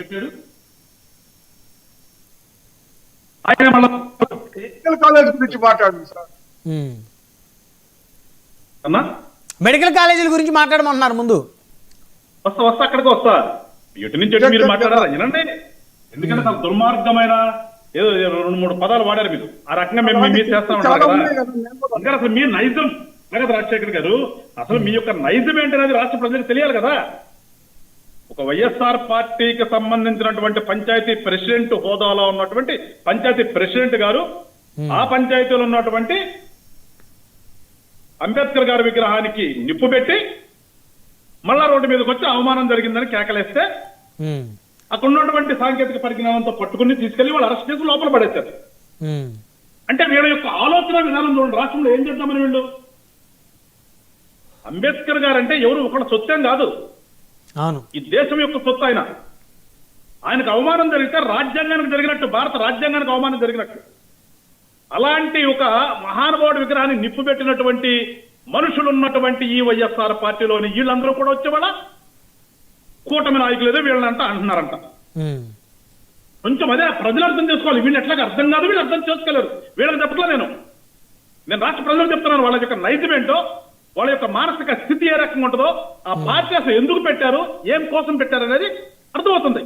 పెట్టాడు. ఆయన medical college గురించి మాట్లాడండి సార్. అన్నా మెడికల్ కాలేజీల గురించి మాట్లాడమంటున్నారు. ముందు వస్తా అక్కడికి వస్తా. ఎటు నుంచి ఎటు మీరు మాట్లాడారా వినండి. ఎందుకంటే తన దుర్మార్గమైన ఏదో 2-3 పదాలు వాడారు మీరు. ఆ రకంగా మేము మీ మీద చేస్తా ఉంటాం కదా. అసలు మీ నైజం కదా రాజశేఖర్ గారు, అసలు మీ యొక్క నైజం ఏంటనేది రాష్ట్ర ప్రజలకు తెలియాలి కదా. ఒక వైఎస్ఆర్ పార్టీకి సంబంధించినటువంటి పంచాయతీ ప్రెసిడెంట్ హోదాలో ఉన్నటువంటి పంచాయతీ ప్రెసిడెంట్ గారు ఆ పంచాయతీలో ఉన్నటువంటి అంబేద్కర్ గారి విగ్రహానికి నిప్పు పెట్టి మళ్ళా రోడ్డు మీదకి వచ్చి అవమానం జరిగిందని కేకలేస్తే అక్కడ ఉన్నటువంటి సాంకేతిక పరిజ్ఞానంతో పట్టుకుని తీసుకెళ్లి వాళ్ళు అరెస్ట్ చేసి లోపల పడేశారు. అంటే వీళ్ళ యొక్క ఆలోచన విధానం చూడండి. రాష్ట్రంలో ఏం చేద్దామని వీళ్ళు, అంబేద్కర్ గారు అంటే ఎవరు ఒకళ్ళ సొత్తేం కాదు, ఈ దేశం యొక్క సొత్తు. ఆయనకు అవమానం జరిగితే రాజ్యాంగానికి జరిగినట్టు, భారత రాజ్యాంగానికి అవమానం జరిగినట్టు. అలాంటి ఒక మహానుభావుడి విగ్రహాన్ని నిప్పు పెట్టినటువంటి మనుషులు ఉన్నటువంటి ఈ వైఎస్ఆర్ పార్టీలోని వీళ్ళందరూ కూడా వచ్చేవాళ్ళ కూటమి నాయకులు ఏదో వీళ్ళంట అంటున్నారంట. కొంచెం అదే ప్రజలు అర్థం చేసుకోవాలి. వీళ్ళు ఎట్లాగా అర్థం కాదు, వీళ్ళు అర్థం చేసుకోలేరు. వీళ్ళకి చెప్పట్లా నేను రాష్ట్ర ప్రజలకు చెప్తున్నాను. వాళ్ళ యొక్క నైజం ఏంటో, వాళ్ళ యొక్క మానసిక స్థితి ఏ రకంగా ఉంటుందో, ఆ పార్టీ అసలు ఎందుకు పెట్టారు, ఏం కోసం పెట్టారు అనేది అర్థమవుతుంది.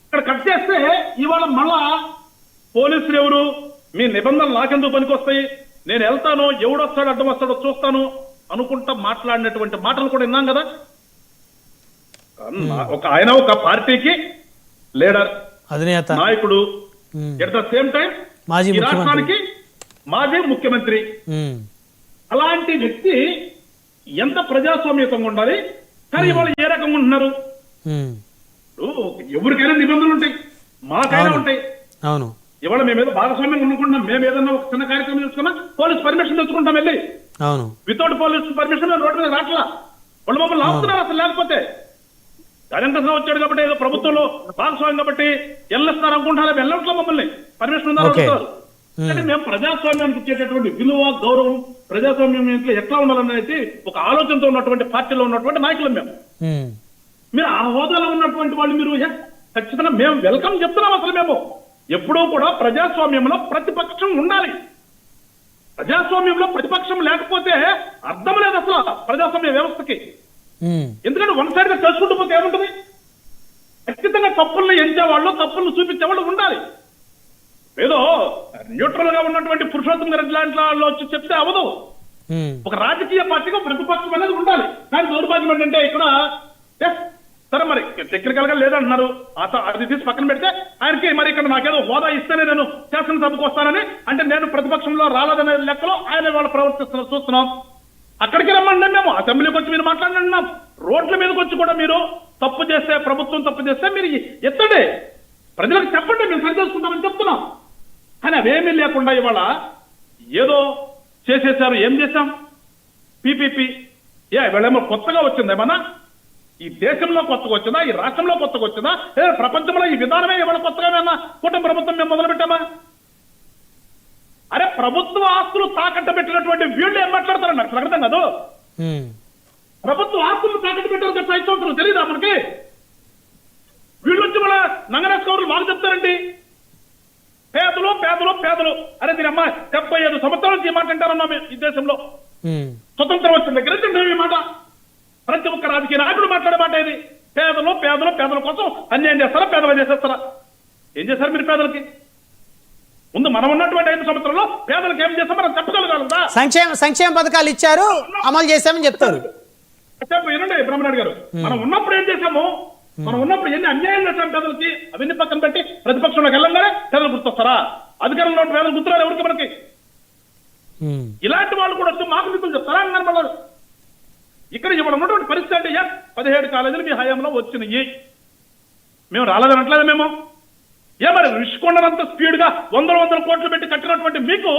ఇక్కడ కట్ చేస్తే ఇవాళ మళ్ళా పోలీసులు ఎవరు, మీ నిబంధనలు నాకెందుకు పనికొస్తాయి, నేను వెళ్తాను, ఎవడొస్తాడు అడ్డం వస్తాడో చూస్తాను అనుకుంటా మాట్లాడినటువంటి మాటలు కూడా విన్నాం కదా. ఆయన ఒక పార్టీకి లీడర్, అధినేత, నాయకుడు, ఎట్ ద సేమ్ టైం ఈ రాష్ట్రానికి మాజీ ముఖ్యమంత్రి. అలాంటి వ్యక్తి ఎంత ప్రజాస్వామ్యతంగా ఉండాలి, కానీ ఇవాళ ఏ రకంగా ఉంటున్నారు. ఎవరికైనా నిబంధనలు ఉంటాయి, మాకైనా ఉంటాయి. అవును, ఇవాళ మేమేదో భాగస్వామ్యం అనుకుంటున్నాం. మేము ఏదన్నా ఒక చిన్న కార్యక్రమం చేసుకున్నా పోలీస్ పర్మిషన్ తెచ్చుకుంటాం వెళ్ళి. అవును, వితౌట్ పోలీస్ పర్మిషన్ రోడ్డు మీద రాట్లా. వాళ్ళు మమ్మల్ని ఆపుతున్నారు. అసలు లేకపోతే జగన్ వచ్చాడు కాబట్టి ఏదో ప్రభుత్వంలో భాగస్వామ్యం కాబట్టి వెళ్ళిస్తారు అనుకుంటారా, వెళ్ళట్లా మమ్మల్ని పర్మిషన్ ఉందా అడుగుతారు. అంటే మేము ప్రజాస్వామ్యానికి ఇచ్చేటటువంటి విలువ, గౌరవం, ప్రజాస్వామ్యం ఎట్లా ఉండాలనేది ఒక ఆలోచనతో ఉన్నటువంటి పార్టీలో ఉన్నటువంటి నాయకులు మేము. మీరు ఆ హోదాలో ఉన్నటువంటి వాళ్ళు మీరు ఖచ్చితంగా మేము వెల్కమ్ చెప్తున్నాం. అసలు మేము ఎప్పుడూ కూడా ప్రజాస్వామ్యంలో ప్రతిపక్షం ఉండాలి. ప్రజాస్వామ్యంలో ప్రతిపక్షం లేకపోతే అర్థం లేదు అసలు ప్రజాస్వామ్య వ్యవస్థకి. ఎందుకంటే వన్ సైడ్ గా తెలుసుకుంటూ పోతే ఏముంటుంది. ఖచ్చితంగా తప్పుల్ని ఎంచేవాళ్ళు, తప్పుల్ని చూపించేవాళ్ళు ఉండాలి. ఏదో న్యూట్రల్ గా ఉన్నటువంటి పురుషోత్తం గారు ఇట్లాంటి వాళ్ళు వచ్చి చెప్తే అవదు. ఒక రాజకీయ పార్టీగా ప్రతిపక్షం అనేది ఉండాలి. కానీ దౌర్భాగ్యం ఏంటంటే ఇక్కడ సరే మరి టెక్నికల్ గా లేదంటున్నారు, అది తీసి పక్కన పెడితే ఆయనకి మరి ఇక్కడ నాకేదో హోదా ఇస్తేనే నేను శాసనసభకు వస్తానని అంటే నేను ప్రతిపక్షంలో రాలేదనే లెక్కలో ఆయన వాళ్ళు ప్రవర్తిస్తున్నారు చూస్తున్నాం. అక్కడికి రమ్మండి, మేము అసెంబ్లీకి వచ్చి మీరు మాట్లాడినాం. రోడ్ల మీదకి వచ్చి కూడా మీరు తప్పు చేస్తే, ప్రభుత్వం తప్పు చేస్తే మీరు ఎత్తండి, ప్రజలకు చెప్పండి, మేము సరి చేసుకుంటామని చెప్తున్నాం. కానీ అవేమీ లేకుండా ఇవాళ ఏదో చేసేసారు. ఏం చేశాం? పీపీపీ ఇవాళేమో కొత్తగా వచ్చింది. ఏమన్నా ఈ దేశంలో కొత్తగా వచ్చిందా, ఈ రాష్ట్రంలో కొత్తగా వచ్చిందా, ప్రపంచంలో ఈ విధానమే ఇవాళ కొత్తగా ఏమన్నా కూటమి ప్రభుత్వం మేము మొదలు పెట్టామా? అరే ప్రభుత్వ ఆస్తులు తాకట్టు పెట్టినటువంటి వీళ్ళు ఏం మాట్లాడతారండి? నాకు అర్థం కాదు. ప్రభుత్వ ఆస్తులు తాకట్టు పెట్టారు 5 సంవత్సరాలు తెలియదా మనకి? వీళ్ళు వచ్చి మన నంగరేశ్వరులు వాళ్ళు చెప్తారండి పేదలు పేదలు పేదలు. అరే దీని అమ్మ 75 సంవత్సరాల నుంచి ఈ మాట అంటారన్నా ఈ దేశంలో. స్వతంత్రం వచ్చిన దగ్గర నుంచి ఈ మాట ప్రతి ఒక్క రాజకీయ నాయకుడు మాట్లాడే మాట ఇది. పేదలు పేదలు పేదల కోసం అన్యాయం చేస్తారా, పేదలు చేసేస్తారా? ఏం చేశారు మీరు పేదలకి? ముందు మనం ఉన్నటువంటి 5 సంవత్సరాల్లో పేదలకు ఏం చేస్తాం మనం చెప్పగలగాలదా? సంక్షేమ పథకాలు ఇచ్చారు, అమలు చేశామని చెప్తారు. వినండి బ్రహ్మనాయుడు గారు, మనం ఉన్నప్పుడు ఏం చేశాము, మనం ఉన్నప్పుడు ఎన్ని అన్యాయం చేశాం పేదలకి, అవన్నీ పక్కన పెట్టి ప్రతిపక్షంలోకి వెళ్ళంగానే పేదలు గుర్తొస్తారా? అధికారంలో పేదలు గుర్తురారు ఎవరికి మనకి? ఇలాంటి వాళ్ళు కూడా వచ్చి మాకు నిధులు చెప్తారా అన్నారు. మళ్ళీ ఇక్కడ ఇవాళ ఉన్నటువంటి పరిస్థితి అంటే 17 కాలేజీలు మీ హయాంలో వచ్చినాయి, మేము రాలేదనట్లేదు. మేము మరి రుషికొండనంత స్పీడ్ గా 100 కోట్లు పెట్టి కట్టినటువంటి మీకు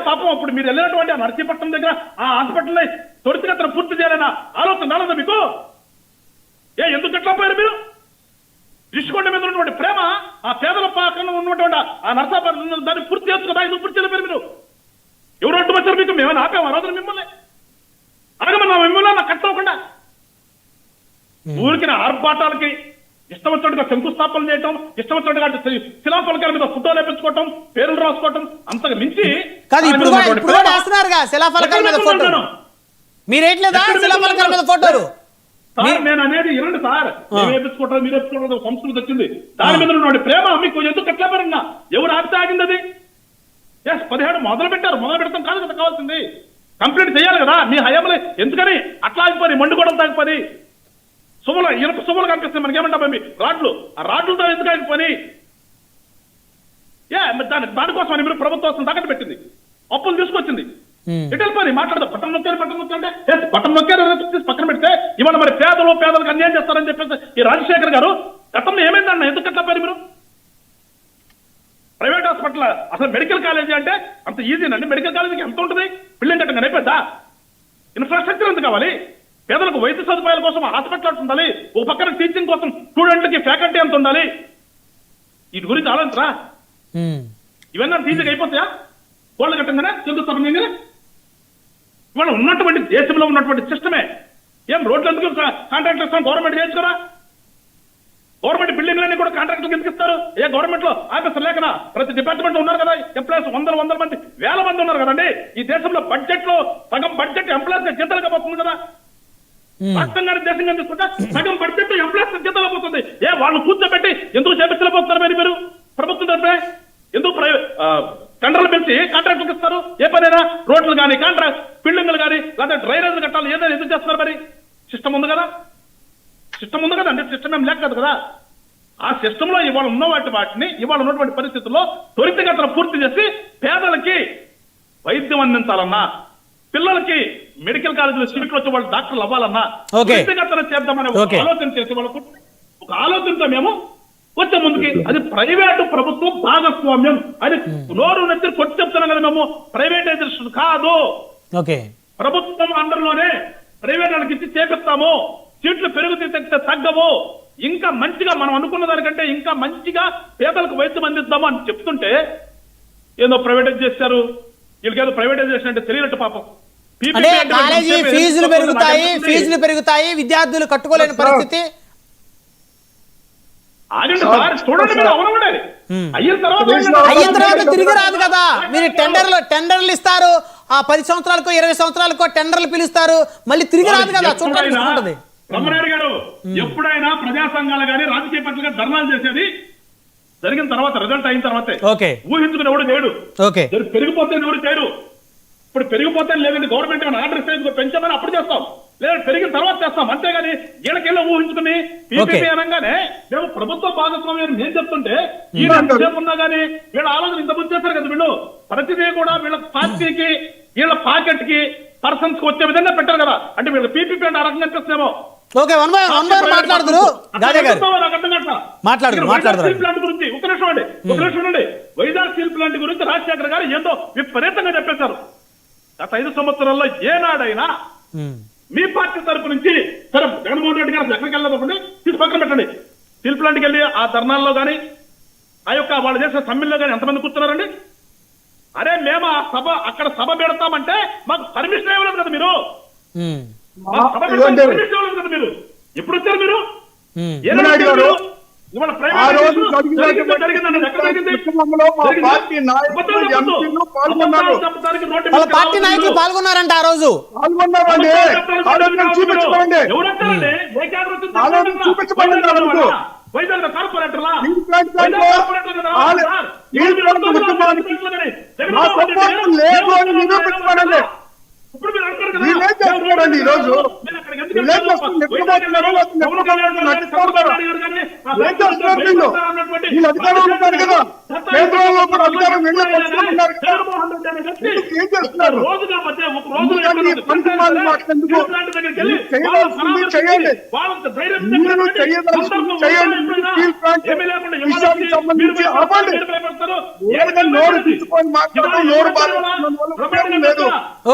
పాపం అప్పుడు మీరు వెళ్ళినటువంటి ఆ నర్సీపట్నం దగ్గర ఆ హాస్పిటల్ త్వరితగతిన పూర్తి చేయాలన్న ఆలోచన రాలేదా మీకు? ఎందుకు ఎట్లా పోయారు మీరు? రుషికొండ మీద ఉన్నటువంటి ప్రేమ, ఆ పేదల పక్కన ఉన్నటువంటి ఆ నర్సాపట్నం దాన్ని పూర్తి చేయొచ్చు కదా, ఎందుకు పూర్తి చేయలేరు మీరు? ఎవరు అడ్డు వచ్చారు మీకు? మేమైనా ఆపాము ఆ రోజున మిమ్మల్ని? అడగమన్నా మిమ్మల్ని నాకు కట్టవకుండా ఊరికి ఆర్భాటాలకి ఇష్టం వచ్చినట్టుగా శంకుస్థాపన చేయటం, ఇష్టం వచ్చినట్టుగా శిలాఫలకాల మీద ఫోటోలు వేపించుకోవటం, పేర్లు రాసుకోవటం, అంతకు మించి కాదు ఇప్పుడు కూడా వేస్తున్నారుగా శిలాఫలకాల మీద ఫోటోలు. మీరేట్లేదా శిలాఫలకాల మీద ఫోటోలు? సార్ నేను అనేది వినండి సార్, మీరు వేపించుకోవటం, మీరు వేపించుకోవడం సంస్కృతి వచ్చింది. దాని మీద ఉన్నటువంటి ప్రేమ మీకు ఎందుకు ఎట్లా పరంగా ఎవరు ఆపితే ఆగింది అది? 17 మొదలు పెట్టారు, మొదలు పెడతాం కాదు కదా కావాల్సింది, కంప్లీట్ చేయాలి కదా. మీ హయాంలో ఎందుకని అట్లా ఆగిపోయి మండుకోవడం తాగిపోయి ఇనుప శుభలు కనిపిస్తాయి మనకేమంటా మీ రాడ్లు, ఆ రాడ్లతో ఎందుకు ఆగిపోయి దానికోసం మీరు ప్రభుత్వం తాకట్టు పెట్టింది, అప్పులు తీసుకొచ్చింది. ఎటల్ పని మాట్లాడదు పట్టణం నొక్కారు అంటే పట్టణం నొక్కారు పక్కన పెడితే ఇవాళ మరి పేదలకు అన్యాయం చేస్తారని చెప్పేసి ఈ రాజశేఖర్ గారు గతంలో ఏమైందన్న ఎందుకు అట్లా పని మీరు? ప్రైవేట్ హాస్పిటల్ అసలు మెడికల్ కాలేజీ అంటే అంత ఈజీనండి? మెడికల్ కాలేజీకి ఎంత ఉంటుంది? బిల్డింగ్ కట్టంగా అయిపోద్దా? ఇన్ఫ్రాస్ట్రక్చర్ ఎంత కావాలి? పేదలకు వైద్య సదుపాయాల కోసం హాస్పిటల్ ఉండాలి, ఓ పక్కన టీచింగ్ కోసం స్టూడెంట్లకి ఫ్యాకల్టీ ఎంత ఉండాలి? వీటి గురించి ఆలోచించరా? ఇవన్నీ ఈజీగా అయిపోతాయా? కోళ్ళ కట్టంగానే చంద్రస్థాపనగానే ఇవాళ ఉన్నటువంటి దేశంలో ఉన్నటువంటి సిస్టమే. ఏం రోడ్లు ఎందుకు కాంట్రాక్ట్ ఇస్తాం? గవర్నమెంట్ చేసుకోరా? గవర్నమెంట్ బిల్డింగ్లన్నీ కూడా కాంట్రాక్టులు ఎందుకు ఇస్తారు? ఏ గవర్నమెంట్ లో ఆఫీసర్ లేకనా? ప్రతి డిపార్ట్మెంట్ ఉన్నారు కదా ఎంప్లాయీస్, వందల మంది, వేల మంది ఉన్నారు కదండి. ఈ దేశంలో బడ్జెట్ లో సగం బడ్జెట్ ఎంప్లాయీస్ జీతాలుగా పోతుంది కదా. రాష్ట్రంగానే దేశంగా తీసుకుంటే సగం బడ్జెట్ ఎంప్లాయీస్ జీతాలు పోతుంది. వాళ్ళు కూర్చోబెట్టి ఎందుకు చేపించలేకపోతున్నారు మీరు ప్రభుత్వం తరఫే? ఎందుకు టెండర్లు పెంచి కాంట్రాక్టులకు ఇస్తారు? ఏ పనైనా రోడ్లు కానీ కాంట్రాక్ట్ బిల్డింగ్లు కానీ లేదా డ్రైనేజ్ కట్టాలి ఏదైనా ఎందుకు చేస్తున్నారు? మరి సిస్టమ్ ఉంది కదా, సిస్టమ్ ఉంది కదా అండి, సిస్టమ్ ఏం లేక కదా. ఆ సిస్టమ్ లో ఇవాళ ఉన్న వాటిని ఇవాళ ఉన్నటువంటి పరిస్థితుల్లో త్వరితగతిన పూర్తి చేసి పేదలకి వైద్యం అందించాలన్నా, పిల్లలకి మెడికల్ కాలేజీలో సీట్లు వచ్చి వాళ్ళు డాక్టర్లు అవ్వాలన్నా త్వరితగతిన చేద్దామని ఆలోచన చేసి వాళ్ళకు ఒక ఆలోచనతో మేము వచ్చే ముందుకి. అది ప్రైవేటు ప్రభుత్వం భాగస్వామ్యం, అది నోరు నచ్చి కొట్టి చెప్తున్నాం కదా మేము. ప్రైవేటైజేషన్ కాదు, ప్రభుత్వం అండర్లోనే ప్రైవేట్ వాళ్ళకి ఇచ్చి చేపిస్తాము. సీట్లు పెరుగుతే తగ్గవు, ఇంకా మంచిగా మనం అనుకున్న దానికంటే ఇంకా మంచిగా పేదలకు వైద్యం అందిద్దాము అని చెప్తుంటే ఏదో ప్రైవేటైజ్ చేశారు. వీళ్ళకేదో ప్రైవేటైజేషన్ అంటే తెలియనట్టు పాపం. అంటే కాలేజీ ఫీజులు పెరుగుతాయి, విద్యార్థులు కట్టుకోలేని పరిస్థితి. ఆగండి సార్, చూడండి మీరు అవనబడాలి. అయిన తర్వాత తిరిగి రాదు కదా. మీరు టెండర్లు ఇస్తారు, ఆ 10 సంవత్సరాలకో 20 సంవత్సరాలకో టెండర్లు పిలుస్తారు, మళ్ళీ తిరిగి రాదు కదా. చూడండి బ్రహ్మనాయుడు గారు, ఎప్పుడైనా ప్రజా సంఘాలు కానీ రాజకీయ పక్షులుగా ధర్నాలు చేసేది జరిగిన తర్వాత, రిజల్ట్ అయిన తర్వాతే. ఊహించుకుని ఎవడు చేయడు, పెరిగిపోతే ఎవరు చేయరు. ఇప్పుడు పెరిగిపోతే లేదంటే గవర్నమెంట్ ఆర్డర్ ఇస్తే పెంచామని అప్పుడు చేస్తాం, లేదా పెరిగిన తర్వాత చేస్తాం. అంతేగాని వీళ్ళకెళ్ళి ఊహించుకుని పీపీపీ అనగానే మేము ప్రభుత్వ భాగస్వామ్యం నేను చెప్తుంటే ఈసేపు ఉన్నా గానీ వీళ్ళ ఆలోచన ఇంత ముందు చేస్తారు కదా. వీళ్ళు ప్రతిదీ కూడా వీళ్ళ పార్టీకి వీళ్ళ పాకెట్ కి పర్సన్స్ కి వచ్చే విధంగా పెట్టారు కదా. అంటే వీళ్ళ పీపీపీ అంటే ఆ రకంగా అనిపిస్తుందేమో. వైజాగ్ స్టీల్ ప్లాంట్ గురించి రాజశేఖర్ గారు ఏదో విపరీతంగా చెప్పేశారు. గత 5 సంవత్సరాల్లో ఏనాడైనా మీ పార్టీ తరపు నుంచి సరే జగన్మోహన్ రెడ్డి గారు ఎక్కడికి వెళ్ళకపోతే తీసి పక్కన పెట్టండి. స్టీల్ ప్లాంట్కి వెళ్ళి ఆ ధర్నాల్లో కానీ ఆ యొక్క వాళ్ళు చేసే సమ్మెల్లో కానీ ఎంతమంది కూర్చున్నారండి? అరే మేము ఆ సభ అక్కడ సభ పెడతామంటే మాకు పర్మిషన్ ఇవ్వలేదు కదా మీరు. సభ పర్మిషన్ ఇవ్వలేదు కదా మీరు. ఎప్పుడు వచ్చారు మీరు? పార్టీ నాయకులు పాల్గొన్నారంట ఆ రోజు. వైజాగ్ కార్పొరేటర్లా ఇప్పుడు మీరు అంటారు ఈ రోజు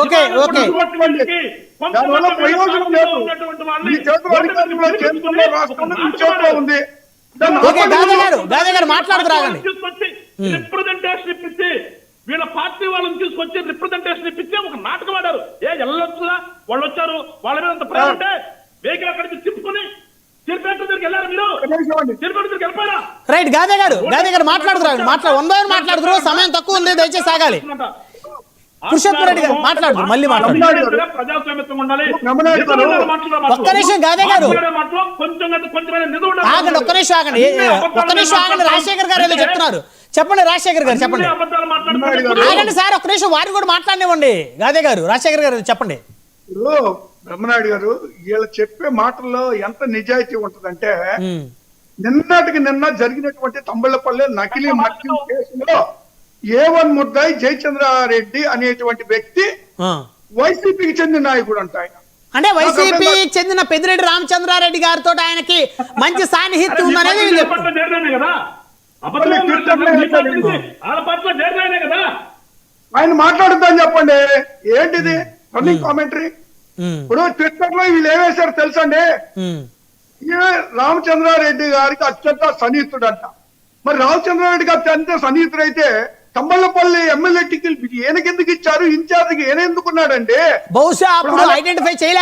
ఓకే ఓకే దానివల్ల ప్రయోజనం లేదు. మీ చేతులు అధికారంలో కేంద్రంలో రాష్ట్రంలో మీ చేతిలో ఉంది. రిప్రజెంటేషన్ ఇప్పించి వీళ్ళ పార్టీ వాళ్ళని తీసుకొచ్చి రిప్రజెంటేషన్ ఇప్పించి ఒక నాటకం ఆడారు. వెళ్ళొచ్చులా వాళ్ళు వచ్చారు, వాళ్ళ మీద అంత ప్రేమ ఉంటే వెహికల్ అక్కడికి తిప్పుకొని చనిపోయిన దగ్గరికి వెళ్ళారు మీరు చనిపోయిన దగ్గరికి వెళ్ళిపోయారా రైట్ గాదే గారు మాట్లాడుతున్నారు మాట్లాడుతున్నారు సమయం తక్కువ ఉంది దయచేసి సాగాలి పురుషోత్తమ రెడ్డి గారు మాట్లాడుతున్నారు మళ్ళీ మాట్లాడుతున్నారు ప్రజాస్వామ్యం ఉండాలి ఒక్క నిమిషం గాదే గారు ఆగండి ఒక్క నిమిషం ఆగండి రాజశేఖర్ గారు ఏదో చెప్తున్నారు చెప్పండి రాజశేఖర్ గారు చెప్పండి ఆగండి సార్ ఒక్క నిమిషం వారిని కూడా మాట్లాడనివ్వండి గాదే గారు రాజశేఖర్ గారు చెప్పండి బ్రహ్మనాయుడు గారు వీళ్ళు చెప్పే మాటల్లో ఎంత నిజాయితీ ఉంటదంటే నిన్నటికి నిన్న జరిగినటువంటి తంబళ్ళపల్లి నకిలీ మద్యం కేసులో A1 ముద్దాయి జయచంద్రారెడ్డి అనేటువంటి వ్యక్తి వైసీపీకి చెందిన నాయకుడు అంట ఆయన అంటే వైసీపీ చెందిన పెద్దిరెడ్డి రామచంద్రారెడ్డి గారితో ఆయనకి మంచి సాన్నిహిత్యం ఉందనేది ఆయన మాట్లాడుద్దని చెప్పండి ఏంటిది రన్నింగ్ కామెంటరీ ఇప్పుడు ట్విట్టర్ లో వీళ్ళు ఏమేశారు తెలుసండి రామచంద్రారెడ్డి గారికి అత్యంత సన్నిహితుడు అంట మరి రామచంద్రారెడ్డి గారికి అత్యంత సన్నిహితుడు అయితే తమ్మలపల్లి ఎమ్మెల్యే టికెట్ ఈయనకెందుకు ఇచ్చారు ఇన్ఛార్జికి ఈయన ఎందుకున్నాడండి బహుశా అప్పుడు ఐడెంటిఫై చేయలే